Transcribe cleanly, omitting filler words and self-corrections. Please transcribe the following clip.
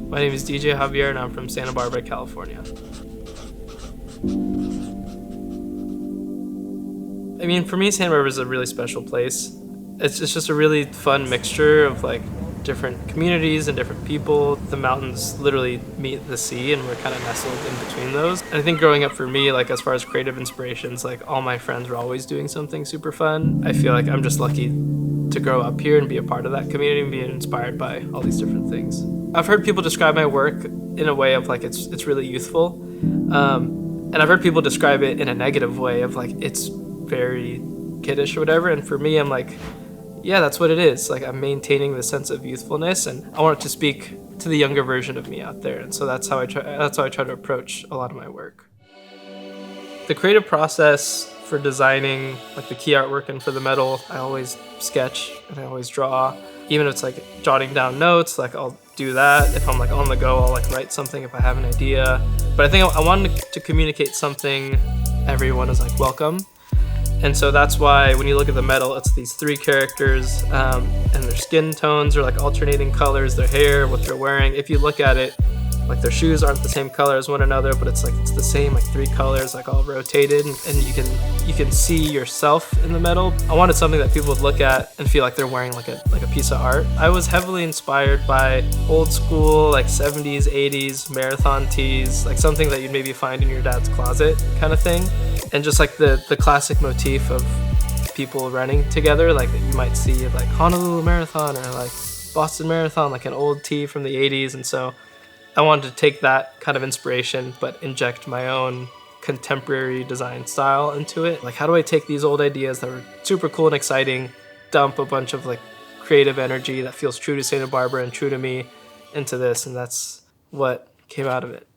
My name is DJ Javier and I'm from Santa Barbara, California. I mean, for me, Santa Barbara is a really special place. It's just a really fun mixture of like different communities and different people. The mountains literally meet the sea and we're kind of nestled in between those. And I think growing up for me, like as far as creative inspirations, like all my friends were always doing something super fun. I feel like I'm just lucky to grow up here and be a part of that community and be inspired by all these different things. I've heard people describe my work in a way of like it's really youthful. And I've heard people describe it in a negative way of like it's very kiddish or whatever. And for me, I'm like, yeah, that's what it is. Like I'm maintaining the sense of youthfulness and I want it to speak to the younger version of me out there. And so that's how I try to approach a lot of my work. The creative process for designing like the key artwork and for the medal, I always sketch and I always draw. Even if it's like jotting down notes, like I'll do that. If I'm like on the go, I'll like write something if I have an idea. But I think I wanted to communicate something everyone is like welcome. And so that's why when you look at the medal, it's these three characters and their skin tones are like alternating colors, their hair, what they're wearing. If you look at it, like their shoes aren't the same color as one another, but it's the same like three colors, like all rotated, and you can see yourself in the medal. I wanted something that people would look at and feel like they're wearing like a piece of art. I was heavily inspired by old school like 70s, 80s marathon tees, like something that you'd maybe find in your dad's closet kind of thing. And just like the classic motif of people running together, like that you might see at like Honolulu Marathon or like Boston Marathon, like an old tee from the 80s. And so I wanted to take that kind of inspiration, but inject my own contemporary design style into it. Like, how do I take these old ideas that were super cool and exciting, dump a bunch of like creative energy that feels true to Santa Barbara and true to me into this? And that's what came out of it.